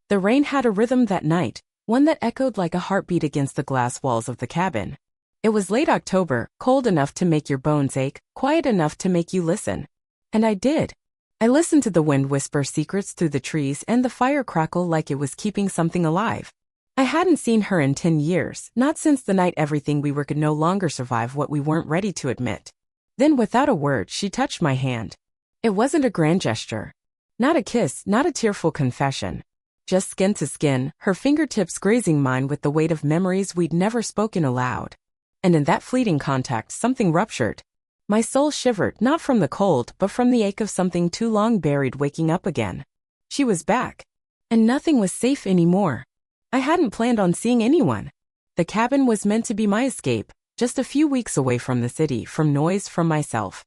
The rain had a rhythm that night, one that echoed like a heartbeat against the glass walls of the cabin. It was late October, cold enough to make your bones ache, quiet enough to make you listen. And I did. I listened to the wind whisper secrets through the trees and the fire crackle like it was keeping something alive. I hadn't seen her in 10 years, not since the night everything we were could no longer survive what we weren't ready to admit. Then without a word she touched my hand. It wasn't a grand gesture. Not a kiss, not a tearful confession. Just skin to skin, her fingertips grazing mine with the weight of memories we'd never spoken aloud. And in that fleeting contact something ruptured. My soul shivered, not from the cold, but from the ache of something too long buried waking up again. She was back. And nothing was safe anymore. I hadn't planned on seeing anyone. The cabin was meant to be my escape, just a few weeks away from the city, from noise, from myself.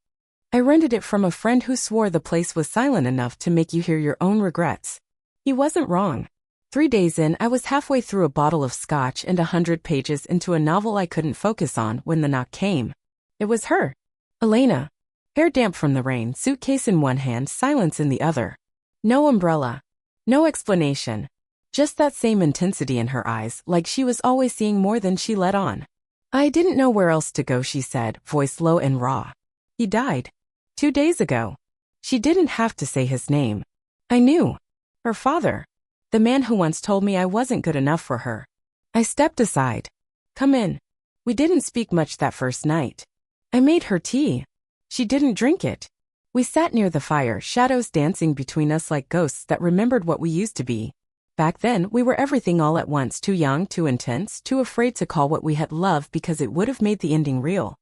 I rented it from a friend who swore the place was silent enough to make you hear your own regrets. He wasn't wrong. 3 days in, I was halfway through a bottle of scotch and 100 pages into a novel I couldn't focus on when the knock came. It was her. Elena. Hair damp from the rain, suitcase in one hand, silence in the other. No umbrella. No explanation. Just that same intensity in her eyes, like she was always seeing more than she let on. I didn't know where else to go, she said, voice low and raw. He died. 2 days ago. She didn't have to say his name. I knew. Her father. The man who once told me I wasn't good enough for her. I stepped aside. Come in. We didn't speak much that first night. I made her tea. She didn't drink it. We sat near the fire, shadows dancing between us like ghosts that remembered what we used to be. Back then, we were everything all at once, too young, too intense, too afraid to call what we had love because it would have made the ending real.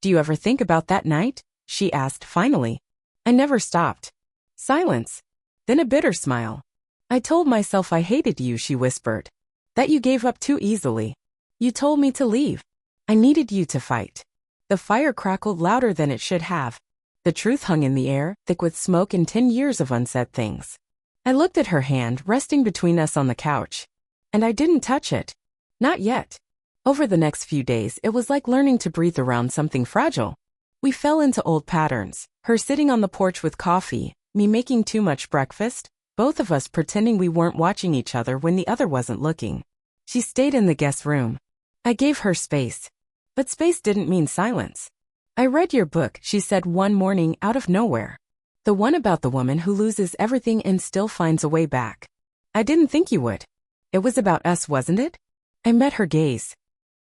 Do you ever think about that night? She asked finally. I never stopped. Silence. Then a bitter smile. I told myself I hated you, she whispered. That you gave up too easily. You told me to leave. I needed you to fight. The fire crackled louder than it should have. The truth hung in the air, thick with smoke and 10 years of unsaid things. I looked at her hand, resting between us on the couch. And I didn't touch it. Not yet. Over the next few days, it was like learning to breathe around something fragile. We fell into old patterns, her sitting on the porch with coffee, me making too much breakfast, both of us pretending we weren't watching each other when the other wasn't looking. She stayed in the guest room. I gave her space. But space didn't mean silence. I read your book, she said one morning out of nowhere. The one about the woman who loses everything and still finds a way back. I didn't think you would. It was about us, wasn't it? I met her gaze.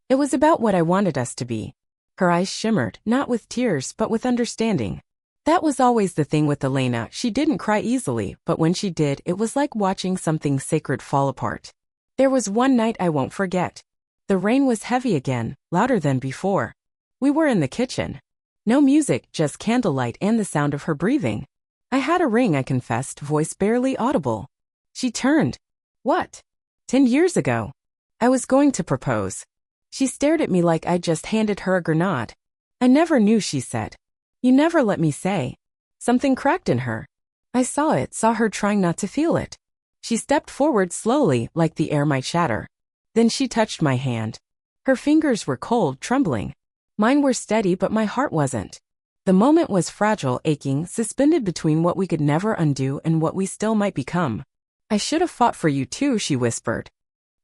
It was about what I wanted us to be. Her eyes shimmered, not with tears but with understanding. That was always the thing with Elena, she didn't cry easily, but when she did, it was like watching something sacred fall apart. There was one night I won't forget. The rain was heavy again, louder than before. We were in the kitchen. No music, just candlelight and the sound of her breathing. I had a ring, I confessed, voice barely audible. She turned. What? 10 years ago. I was going to propose. She stared at me like I'd just handed her a grenade. I never knew, she said. You never let me say. Something cracked in her. I saw it, saw her trying not to feel it. She stepped forward slowly, like the air might shatter. Then she touched my hand. Her fingers were cold, trembling. Mine were steady, but my heart wasn't. The moment was fragile, aching, suspended between what we could never undo and what we still might become. I should have fought for you too, she whispered.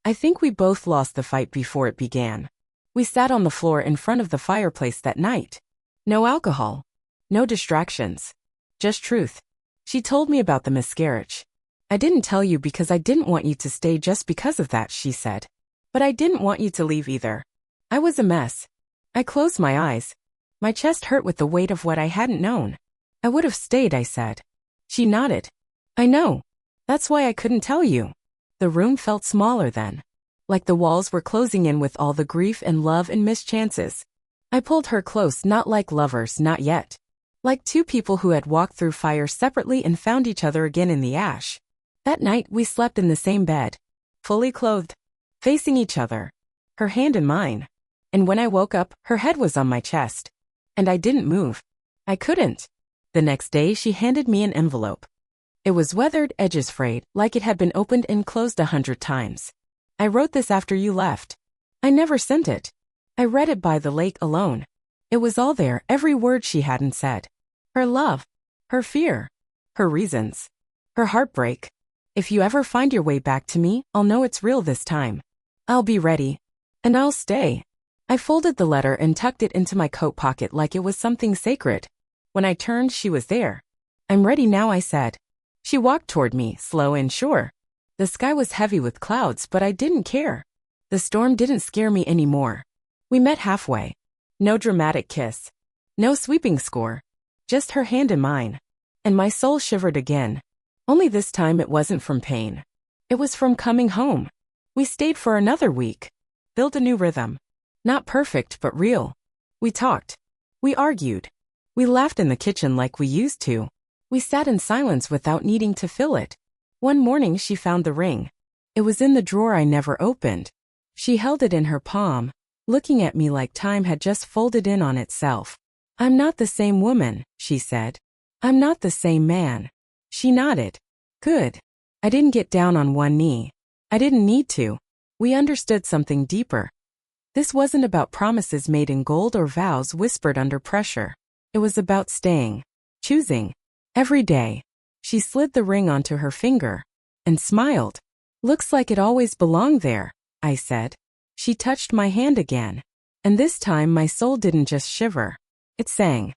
I think we both lost the fight before it began. We sat on the floor in front of the fireplace that night. No alcohol. No distractions. Just truth. She told me about the miscarriage. I didn't tell you because I didn't want you to stay just because of that, she said. But I didn't want you to leave either. I was a mess. I closed my eyes. My chest hurt with the weight of what I hadn't known. I would have stayed, I said. She nodded. I know. That's why I couldn't tell you. The room felt smaller then. Like the walls were closing in with all the grief and love and missed chances. I pulled her close, not like lovers, not yet. Like two people who had walked through fire separately and found each other again in the ash. That night we slept in the same bed. Fully clothed. Facing each other. Her hand in mine. And when I woke up, her head was on my chest. And I didn't move. I couldn't. The next day she handed me an envelope. It was weathered, edges frayed, like it had been opened and closed 100 times. I wrote this after you left. I never sent it. I read it by the lake alone. It was all there, every word she hadn't said. Her love. Her fear. Her reasons. Her heartbreak. If you ever find your way back to me, I'll know it's real this time. I'll be ready. And I'll stay. I folded the letter and tucked it into my coat pocket like it was something sacred. When I turned, she was there. I'm ready now, I said. She walked toward me, slow and sure. The sky was heavy with clouds, but I didn't care. The storm didn't scare me anymore. We met halfway. No dramatic kiss. No sweeping score. Just her hand in mine. And my soul shivered again. Only this time it wasn't from pain. It was from coming home. We stayed for another week. Built a new rhythm. Not perfect, but real. We talked. We argued. We laughed in the kitchen like we used to. We sat in silence without needing to fill it. One morning she found the ring. It was in the drawer I never opened. She held it in her palm, looking at me like time had just folded in on itself. I'm not the same woman, she said. I'm not the same man. She nodded. Good. I didn't get down on one knee. I didn't need to. We understood something deeper. This wasn't about promises made in gold or vows whispered under pressure. It was about staying. Choosing. Every day. She slid the ring onto her finger. And smiled. Looks like it always belonged there, I said. She touched my hand again. And this time my soul didn't just shiver. It sang.